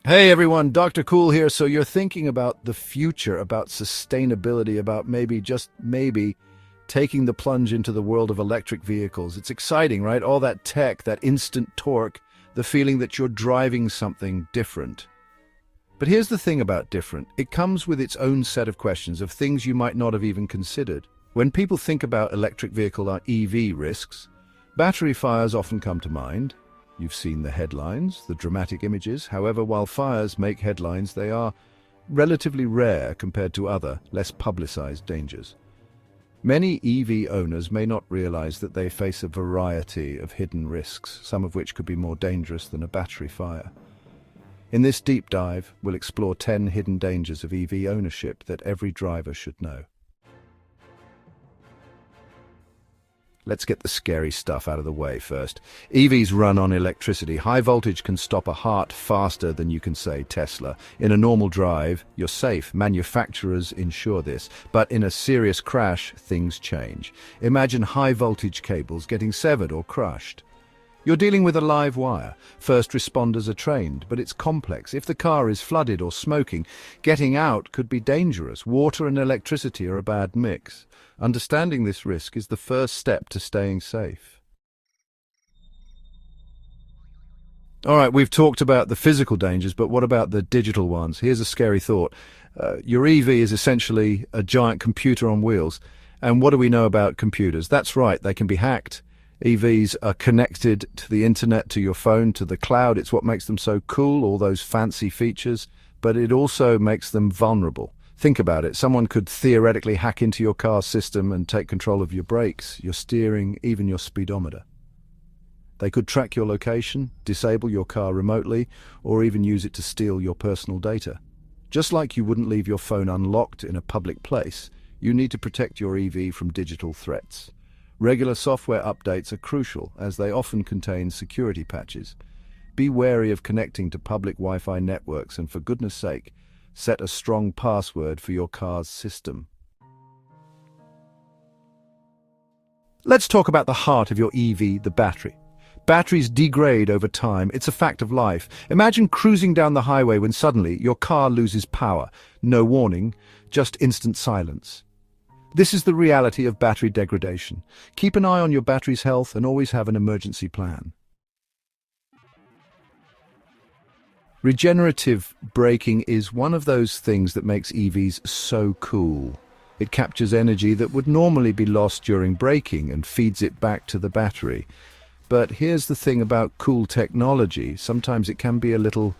Hey everyone, Dr. Cool here. So you're thinking about the future, about sustainability, about maybe, just maybe, taking the plunge into the world of electric vehicles. It's exciting, right? All that tech, that instant torque, the feeling that you're driving something different. But here's the thing about different. It comes with its own set of questions of things you might not have even considered. When people think about electric vehicle or EV risks, battery fires often come to mind. You've seen the headlines, the dramatic images. However, while fires make headlines, they are relatively rare compared to other, less publicized dangers. Many EV owners may not realize that they face a variety of hidden risks, some of which could be more dangerous than a battery fire. In this deep dive, we'll explore 10 hidden dangers of EV ownership that every driver should know. Let's get the scary stuff out of the way first. EVs run on electricity. High voltage can stop a heart faster than you can say Tesla. In a normal drive, you're safe. Manufacturers ensure this. But in a serious crash, things change. Imagine high voltage cables getting severed or crushed. You're dealing with a live wire. First responders are trained, but it's complex. If the car is flooded or smoking, getting out could be dangerous. Water and electricity are a bad mix. Understanding this risk is the first step to staying safe. All right, we've talked about the physical dangers, but what about the digital ones? Here's a scary thought. Your EV is essentially a giant computer on wheels. And what do we know about computers? That's right, they can be hacked. EVs are connected to the internet, to your phone, to the cloud. It's what makes them so cool, all those fancy features, but it also makes them vulnerable. Think about it. Someone could theoretically hack into your car's system and take control of your brakes, your steering, even your speedometer. They could track your location, disable your car remotely, or even use it to steal your personal data. Just like you wouldn't leave your phone unlocked in a public place, you need to protect your EV from digital threats. Regular software updates are crucial, as they often contain security patches. Be wary of connecting to public Wi-Fi networks, and for goodness sake, set a strong password for your car's system. Let's talk about the heart of your EV, the battery. Batteries degrade over time. It's a fact of life. Imagine cruising down the highway when suddenly your car loses power. No warning, just instant silence. This is the reality of battery degradation. Keep an eye on your battery's health and always have an emergency plan. Regenerative braking is one of those things that makes EVs so cool. It captures energy that would normally be lost during braking and feeds it back to the battery. But here's the thing about cool technology. Sometimes it can be a little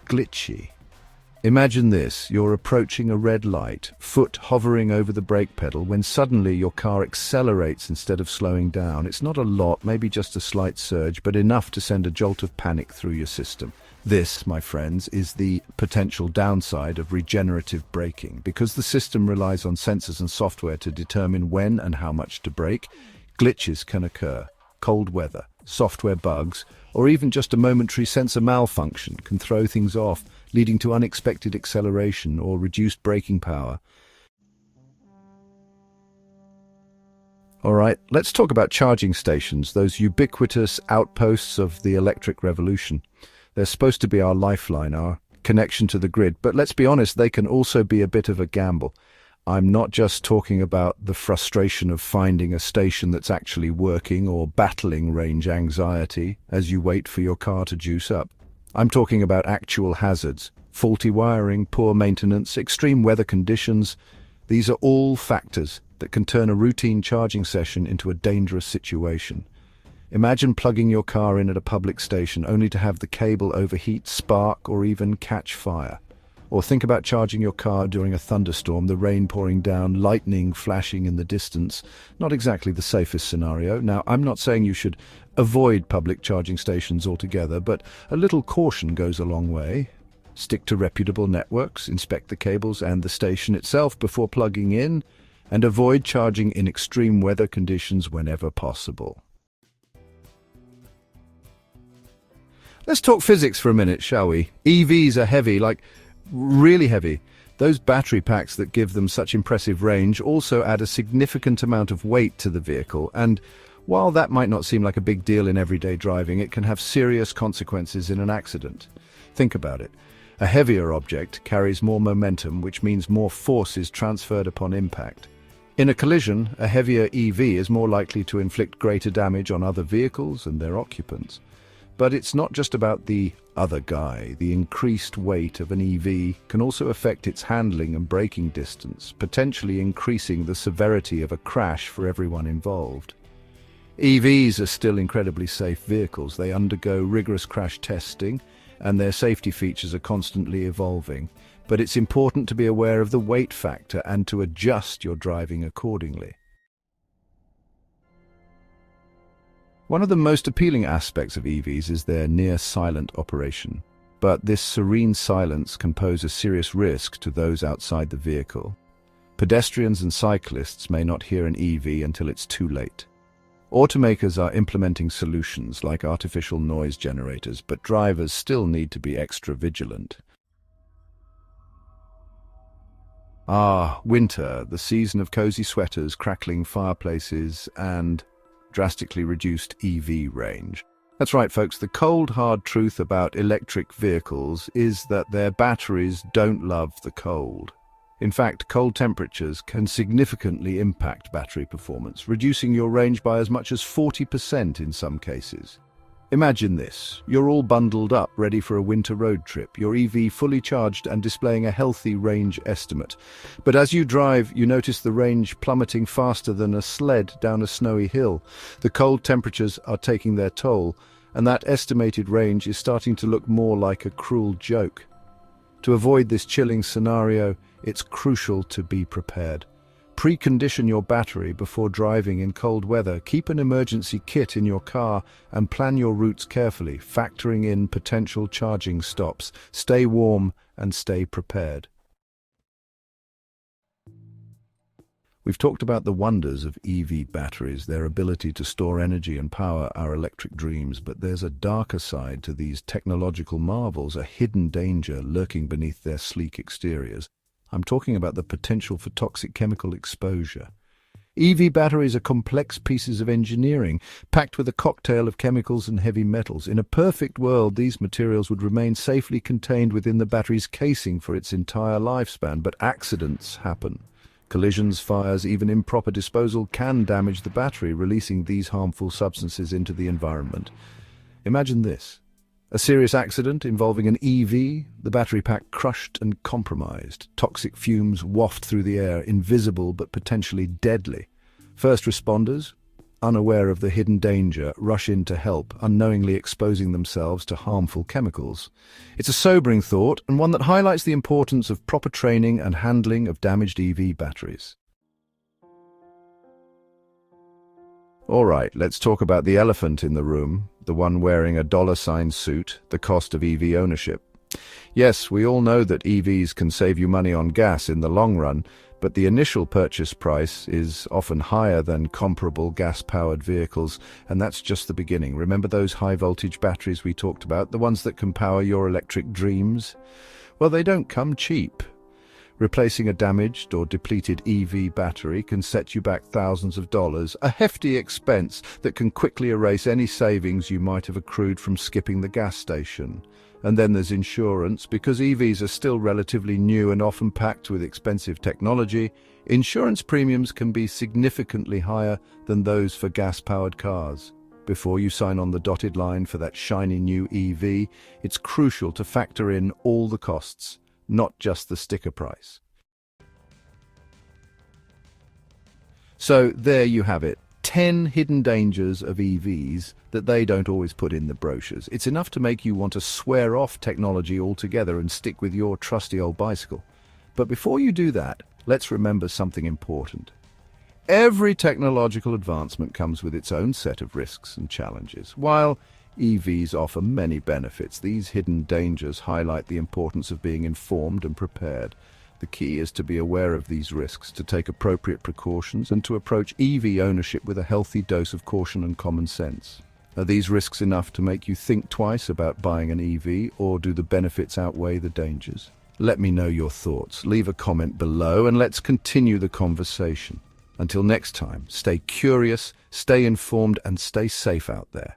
glitchy. Imagine this, you're approaching a red light, foot hovering over the brake pedal, when suddenly your car accelerates instead of slowing down. It's not a lot, maybe just a slight surge, but enough to send a jolt of panic through your system. This, my friends, is the potential downside of regenerative braking. Because the system relies on sensors and software to determine when and how much to brake, glitches can occur. Cold weather, software bugs, or even just a momentary sensor malfunction can throw things off, leading to unexpected acceleration or reduced braking power. All right, let's talk about charging stations, those ubiquitous outposts of the electric revolution. They're supposed to be our lifeline, our connection to the grid, but let's be honest, they can also be a bit of a gamble. I'm not just talking about the frustration of finding a station that's actually working or battling range anxiety as you wait for your car to juice up. I'm talking about actual hazards, faulty wiring, poor maintenance, extreme weather conditions. These are all factors that can turn a routine charging session into a dangerous situation. Imagine plugging your car in at a public station only to have the cable overheat, spark, or even catch fire. Or think about charging your car during a thunderstorm, the rain pouring down, lightning flashing in the distance. Not exactly the safest scenario. Now, I'm not saying you should avoid public charging stations altogether, but a little caution goes a long way. Stick to reputable networks, inspect the cables and the station itself before plugging in, and avoid charging in extreme weather conditions whenever possible. Let's talk physics for a minute, shall we? EVs are heavy, like really heavy. Those battery packs that give them such impressive range also add a significant amount of weight to the vehicle, and while that might not seem like a big deal in everyday driving, it can have serious consequences in an accident. Think about it. A heavier object carries more momentum, which means more force is transferred upon impact. In a collision, a heavier EV is more likely to inflict greater damage on other vehicles and their occupants. But it's not just about the other guy. The increased weight of an EV can also affect its handling and braking distance, potentially increasing the severity of a crash for everyone involved. EVs are still incredibly safe vehicles. They undergo rigorous crash testing, and their safety features are constantly evolving. But it's important to be aware of the weight factor and to adjust your driving accordingly. One of the most appealing aspects of EVs is their near-silent operation. But this serene silence can pose a serious risk to those outside the vehicle. Pedestrians and cyclists may not hear an EV until it's too late. Automakers are implementing solutions like artificial noise generators, but drivers still need to be extra vigilant. Winter, the season of cozy sweaters, crackling fireplaces, and drastically reduced EV range. That's right, folks, the cold, hard truth about electric vehicles is that their batteries don't love the cold. In fact, cold temperatures can significantly impact battery performance, reducing your range by as much as 40% in some cases. Imagine this. You're all bundled up, ready for a winter road trip, your EV fully charged and displaying a healthy range estimate. But as you drive, you notice the range plummeting faster than a sled down a snowy hill. The cold temperatures are taking their toll, and that estimated range is starting to look more like a cruel joke. To avoid this chilling scenario, it's crucial to be prepared. Precondition your battery before driving in cold weather. Keep an emergency kit in your car and plan your routes carefully, factoring in potential charging stops. Stay warm and stay prepared. We've talked about the wonders of EV batteries, their ability to store energy and power our electric dreams, but there's a darker side to these technological marvels, a hidden danger lurking beneath their sleek exteriors. I'm talking about the potential for toxic chemical exposure. EV batteries are complex pieces of engineering, packed with a cocktail of chemicals and heavy metals. In a perfect world, these materials would remain safely contained within the battery's casing for its entire lifespan, but accidents happen. Collisions, fires, even improper disposal can damage the battery, releasing these harmful substances into the environment. Imagine this. A serious accident involving an EV, the battery pack crushed and compromised. Toxic fumes waft through the air, invisible but potentially deadly. First responders, unaware of the hidden danger, rush in to help, unknowingly exposing themselves to harmful chemicals. It's a sobering thought, and one that highlights the importance of proper training and handling of damaged EV batteries. All right, let's talk about the elephant in the room, the one wearing a dollar-sign suit, the cost of EV ownership. Yes, we all know that EVs can save you money on gas in the long run, but the initial purchase price is often higher than comparable gas-powered vehicles, and that's just the beginning. Remember those high-voltage batteries we talked about, the ones that can power your electric dreams? Well, they don't come cheap. Replacing a damaged or depleted EV battery can set you back thousands of dollars, a hefty expense that can quickly erase any savings you might have accrued from skipping the gas station. And then there's insurance. Because EVs are still relatively new and often packed with expensive technology, insurance premiums can be significantly higher than those for gas-powered cars. Before you sign on the dotted line for that shiny new EV, it's crucial to factor in all the costs, not just the sticker price. So there you have it, 10 hidden dangers of EVs that they don't always put in the brochures. It's enough to make you want to swear off technology altogether and stick with your trusty old bicycle. But before you do that, let's remember something important. Every technological advancement comes with its own set of risks and challenges. While EVs offer many benefits, these hidden dangers highlight the importance of being informed and prepared. The key is to be aware of these risks, to take appropriate precautions, and to approach EV ownership with a healthy dose of caution and common sense. Are these risks enough to make you think twice about buying an EV, or do the benefits outweigh the dangers? Let me know your thoughts. Leave a comment below and let's continue the conversation. Until next time, stay curious, stay informed, and stay safe out there.